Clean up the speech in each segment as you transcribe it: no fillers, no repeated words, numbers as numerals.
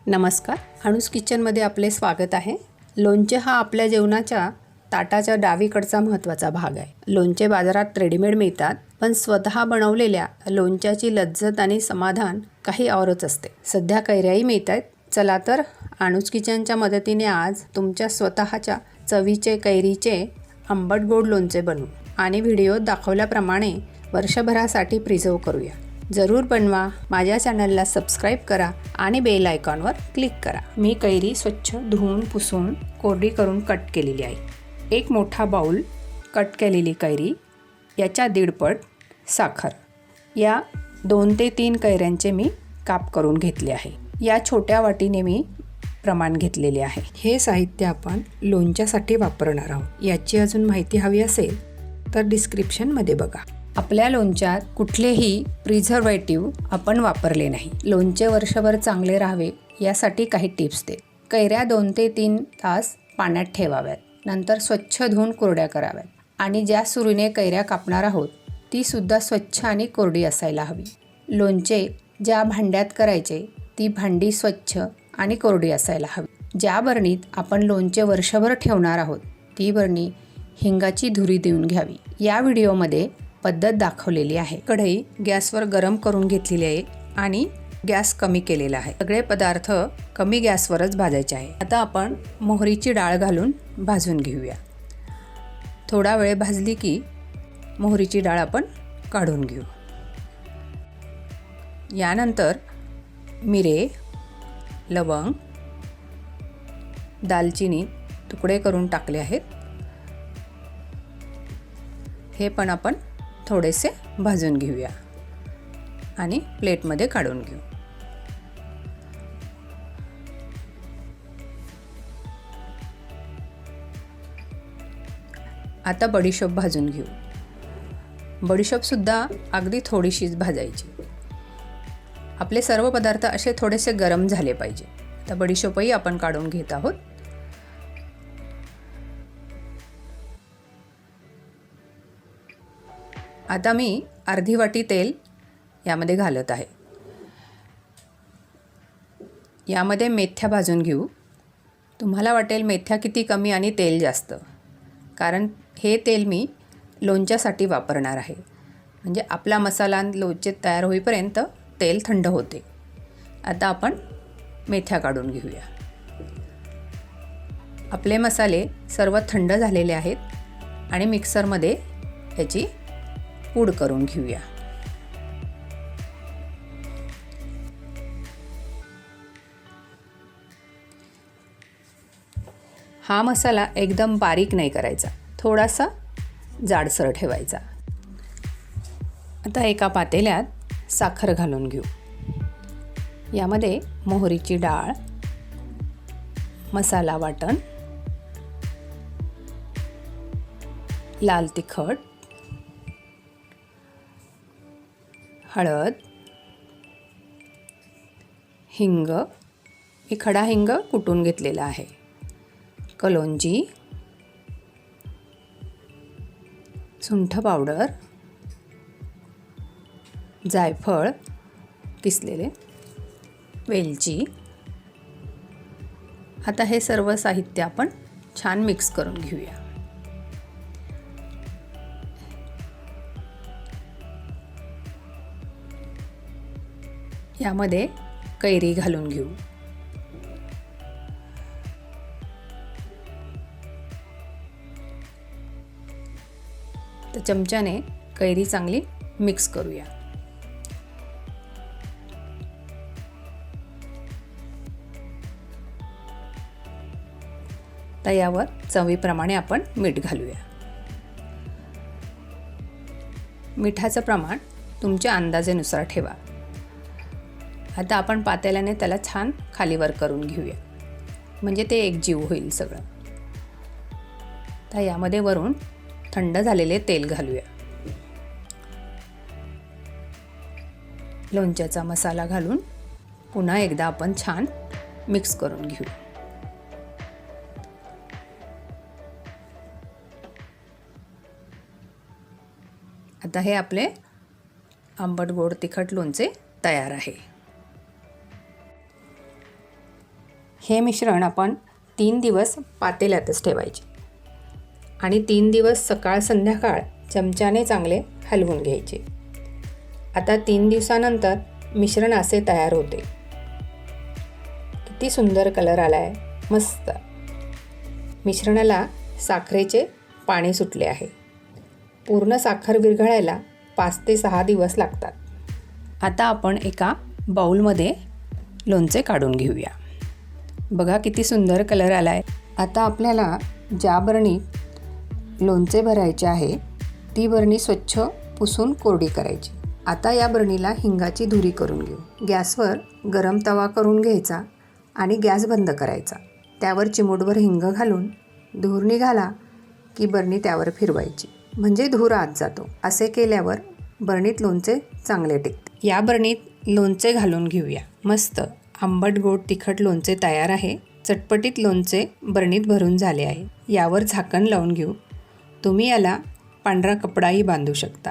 नमस्कार, अणूज किचनमध्ये आपले स्वागत आहे। लोणचे हा आपल्या जेवणाच्या ताटाच्या डावीकडचा महत्त्वाचा भाग आहे। लोणचे बाजारात रेडीमेड मिळतात, पण स्वतः बनवलेल्या लोणच्याची लज्जत आणि समाधान काही औरच असते। सध्या कैऱ्याही मिळतात। चला तर अणूज किचनच्या मदतीने आज तुमच्या स्वतःच्या चवीचे कैरीचे आंबट गोड लोणचे बनवू आणि व्हिडिओत दाखवल्याप्रमाणे वर्षभरासाठी प्रिझर्व करूया। जरूर बनवा, माझ्या चॅनलला सबस्क्राइब करा आणि बेल आयकॉनवर क्लिक करा। मी कैरी स्वच्छ धुवून पुसून कोरडी करून कट केलेली आहे। एक मोठा बाउल कट केलेली कैरी, याच्या दीडपट साखर, या 2 ते 3 कैऱ्यांचे मी काप करून घेतले आहे। या छोट्या वाटीने मी प्रमाण घेतलेले आहे। हे साहित्य आपण लोणच्यासाठी वापरणार आहोत। याची अजून माहिती हवी असेल तर डिस्क्रिप्शनमध्ये बघा। आपल्या लोणच्यात कुठलेही प्रिझर्वेटिव्ह आपण वापरले नाही। लोणचे वर्षभर चांगले राहावे यासाठी काही टिप्स दे। कैऱ्या 2 ते 3 तास पाण्यात ठेवाव्यात, नंतर स्वच्छ धुवून कोरड्या कराव्यात आणि ज्या सुरीने कैऱ्या कापणार आहोत ती सुद्धा स्वच्छ आणि कोरडी असायला हवी। लोणचे ज्या भांड्यात करायचे ती भांडी स्वच्छ आणि कोरडी असायला हवी। ज्या बरणीत आपण लोणचे वर्षभर ठेवणार आहोत ती बरणी हिंगाची धुरी देऊन घ्यावी। या व्हिडिओमध्ये पद्धत दाखवलेली आहे। कढई गॅसवर गरम करून घेतलेली आहे आणि गॅस कमी केलेला आहे। सगळे पदार्थ कमी गॅसवरच भाजायचे आहे। आता आपण मोहरीची डाळ घालून भाजून घेऊया। थोडा वेळ भाजली की मोहरीची डाळ आपण काढून घेऊ। यानंतर मिरे, लवंग, दालचिनी तुकडे करून टाकले आहेत। हे पण आपण थोडेसे भाजून घेऊया आणि प्लेटमध्ये काढून घेऊ। आता बडीशोप भाजून घेऊ। बडीशोप सुद्धा अगदी थोडीशीच भाजायची। आपले सर्व पदार्थ असे थोडेसे गरम झाले पाहिजे। आता बडीशोपही आपण काढून घेत आहोत। आता मी अर्धी वाटी तेल यामध्ये घालत आहे। यामध्ये मेथ्या भाजून घेऊ। तुम्हाला वाटेल मेथ्या किती कमी आणि तेल जास्त, कारण हे तेल मी लोणच्यासाठी वापरणार आहे। म्हणजे आपला मसाला लोणचे तयार होईपर्यंत तेल थंड होते। आता आपण मेथ्या काढून घेऊया। आपले मसाले सर्व थंड झालेले आहेत आणि मिक्सरमध्ये याची पूड करून घेऊया। हा मसाला एकदम बारीक नाही करायचा, थोडासा जाडसर ठेवायचा। आता एका पातेल्यात साखर घालून घेऊ। यामध्ये मोहरीची डाळ, मसाला वाटण, लाल तिखट, हळद, हिंग, हे खडा हिंग कुटून घेतलेला आहे, कलोंजी, सुंठ पावडर, जायफळ किसलेले, वेलची। आता हे सर्व साहित्य आपण छान मिक्स करून घेऊया। यामध्ये कैरी घालून घेऊ। तर चमच्याने कैरी चांगली मिक्स करूया। तर यावर चवीप्रमाणे आपण मीठ घालूया। मिठाचं प्रमाण तुमच्या अंदाजानुसार ठेवा। आता आपण पातेल्याने त्याला छान खालीवर करून घेऊया, म्हणजे ते एकजीव होईल सगळं। तर यामध्ये वरून थंड झालेले तेल घालूया। लोणच्याचा मसाला घालून पुन्हा एकदा आपण छान मिक्स करून घेऊ। आता हे आपले आंबट गोड तिखट लोणचे तयार आहे। हे मिश्रण आपण 3 दिवस पातेल्यातच ठेवायचे आणि 3 दिवस सकाळ संध्याकाळ चमच्याने चांगले हलवून घ्यायचे. आता 3 दिवसानंतर मिश्रण असे तयार होते. किती सुंदर कलर आला आहे, मस्त. मिश्रणाला साखरेचे पाणी सुटले आहे. पूर्ण साखर विरघळायला 5 ते 6 दिवस लागतात. आता आपण एका बाउलमध्ये लोणचे काढून घेऊया. बघा किती सुंदर कलर आला आहे. आता आपल्याला ज्या बरणीत लोणचे भरायचे आहे ती बरणी स्वच्छ पुसून कोरडी करायची. आता या बरणीला हिंगाची धुरी करून घेऊ. गॅसवर गरम तवा करून घ्यायचा आणि गॅस बंद करायचा. त्यावर चिमूटभर हिंग घालून धूर निघाला की बरणी त्यावर फिरवायची, म्हणजे धूर आत जातो. असे केल्यावर बरणीत लोणचे चांगले टिकते. या बरणीत लोणचे घालून घेऊया. मस्त आंबट गोड तिखट लोणचे तयार आहे. चटपटीत लोणचे बरणीत भरून झाले आहे. यावर झाकण लावून घेऊ. तुम्ही याला पांढरा कपडाही बांधू शकता.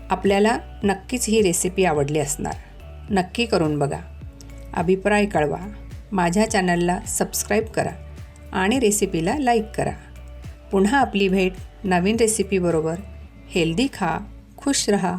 आपल्याला नक्कीच ही रेसिपी आवडली असणार. नक्की करून बघा. अभिप्राय कळवा. माझ्या चॅनलला सबस्क्राईब करा आणि रेसिपीला लाईक करा. पुन्हा आपली भेट नवीन रेसिपीबरोबर. हेल्दी खा, खुश रहा.